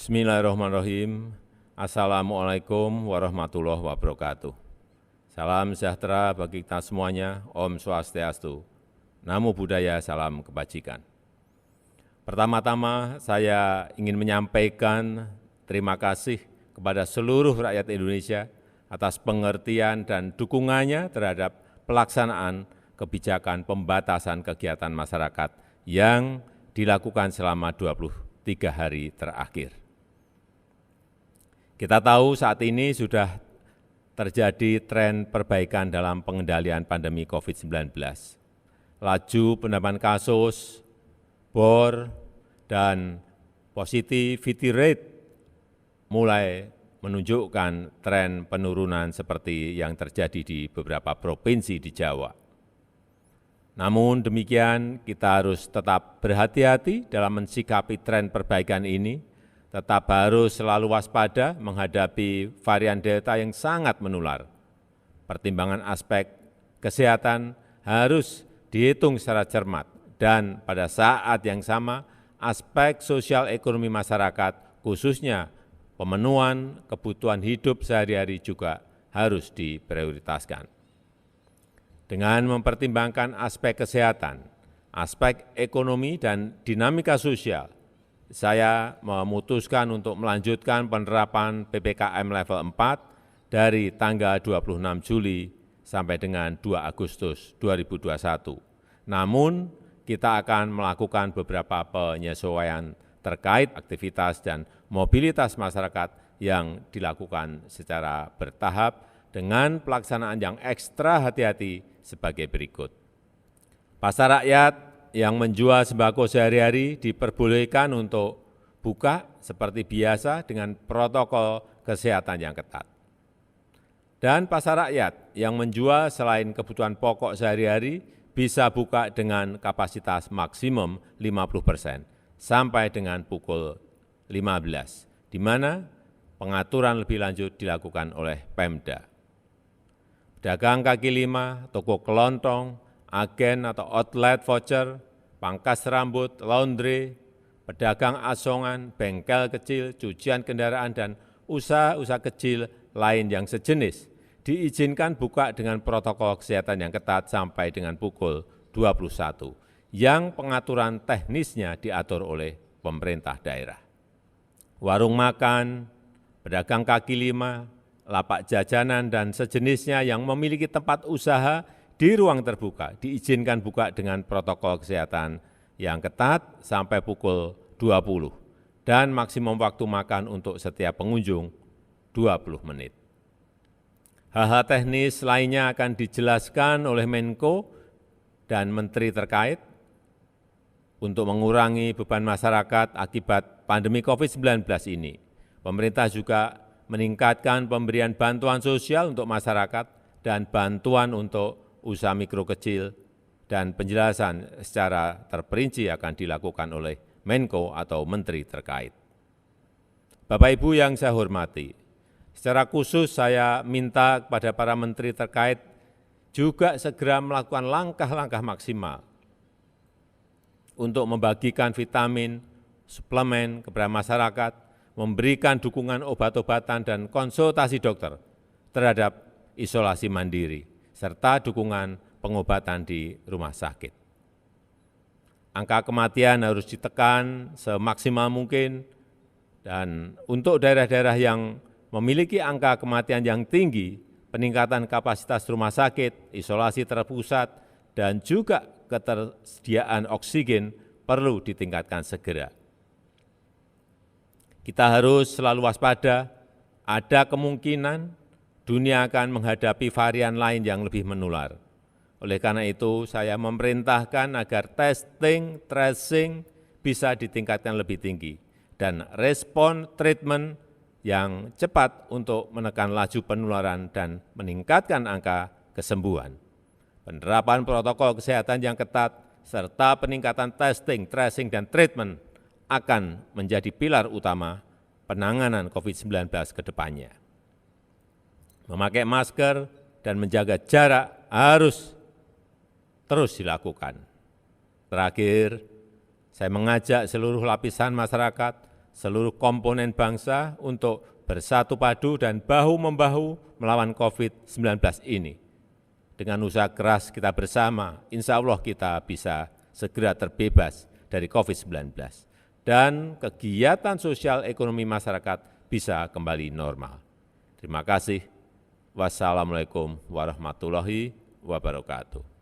Bismillahirrahmanirrahim. Assalamualaikum warahmatullahi wabarakatuh. Salam sejahtera bagi kita semuanya. Om Swastiastu. Namo Buddhaya, salam kebajikan. Pertama-tama saya ingin menyampaikan terima kasih kepada seluruh rakyat Indonesia atas pengertian dan dukungannya terhadap pelaksanaan kebijakan pembatasan kegiatan masyarakat yang dilakukan selama 23 hari terakhir. Kita tahu saat ini sudah terjadi tren perbaikan dalam pengendalian pandemi COVID-19. Laju penambahan kasus, bor, dan positivity rate mulai menunjukkan tren penurunan seperti yang terjadi di beberapa provinsi di Jawa. Namun demikian, kita harus tetap berhati-hati dalam mensikapi tren perbaikan ini, tetap harus selalu waspada menghadapi varian Delta yang sangat menular. Pertimbangan aspek kesehatan harus dihitung secara cermat, dan pada saat yang sama, aspek sosial ekonomi masyarakat, khususnya pemenuhan kebutuhan hidup sehari-hari juga harus diprioritaskan. Dengan mempertimbangkan aspek kesehatan, aspek ekonomi, dan dinamika sosial, saya memutuskan untuk melanjutkan penerapan PPKM level 4 dari tanggal 26 Juli sampai dengan 2 Agustus 2021. Namun, kita akan melakukan beberapa penyesuaian terkait aktivitas dan mobilitas masyarakat yang dilakukan secara bertahap dengan pelaksanaan yang ekstra hati-hati sebagai berikut. Pasar rakyat yang menjual sembako sehari-hari diperbolehkan untuk buka seperti biasa dengan protokol kesehatan yang ketat. Dan pasar rakyat yang menjual selain kebutuhan pokok sehari-hari bisa buka dengan kapasitas maksimum 50% sampai dengan pukul 15, di mana pengaturan lebih lanjut dilakukan oleh Pemda. Pedagang kaki lima, toko kelontong, agen atau outlet voucher, pangkas rambut, laundry, pedagang asongan, bengkel kecil, cucian kendaraan, dan usaha-usaha kecil lain yang sejenis diizinkan buka dengan protokol kesehatan yang ketat sampai dengan pukul 21, yang pengaturan teknisnya diatur oleh pemerintah daerah. Warung makan, pedagang kaki lima, lapak jajanan, dan sejenisnya yang memiliki tempat usaha di ruang terbuka diizinkan buka dengan protokol kesehatan yang ketat sampai pukul 20 dan maksimum waktu makan untuk setiap pengunjung 20 menit. Hal-hal teknis lainnya akan dijelaskan oleh Menko dan Menteri terkait untuk mengurangi beban masyarakat akibat pandemi COVID-19 ini. Pemerintah juga meningkatkan pemberian bantuan sosial untuk masyarakat dan bantuan untuk usaha mikro kecil, dan penjelasan secara terperinci akan dilakukan oleh Menko atau Menteri terkait. Bapak Ibu yang saya hormati, secara khusus saya minta kepada para menteri terkait juga segera melakukan langkah-langkah maksimal untuk membagikan vitamin, suplemen kepada masyarakat, memberikan dukungan obat-obatan dan konsultasi dokter terhadap isolasi mandiri, serta dukungan pengobatan di rumah sakit. Angka kematian harus ditekan semaksimal mungkin, dan untuk daerah-daerah yang memiliki angka kematian yang tinggi, peningkatan kapasitas rumah sakit, isolasi terpusat, dan juga ketersediaan oksigen perlu ditingkatkan segera. Kita harus selalu waspada, ada kemungkinan dunia akan menghadapi varian lain yang lebih menular. Oleh karena itu, saya memerintahkan agar testing, tracing bisa ditingkatkan lebih tinggi, dan respon treatment yang cepat untuk menekan laju penularan dan meningkatkan angka kesembuhan. Penerapan protokol kesehatan yang ketat, serta peningkatan testing, tracing, dan treatment akan menjadi pilar utama penanganan COVID-19 ke depannya. Memakai masker dan menjaga jarak harus terus dilakukan. Terakhir, saya mengajak seluruh lapisan masyarakat seluruh komponen bangsa untuk bersatu padu dan bahu-membahu melawan COVID-19 ini. Dengan usaha keras kita bersama, insya Allah kita bisa segera terbebas dari COVID-19 dan kegiatan sosial ekonomi masyarakat bisa kembali normal. Terima kasih. Wassalamualaikum warahmatullahi wabarakatuh.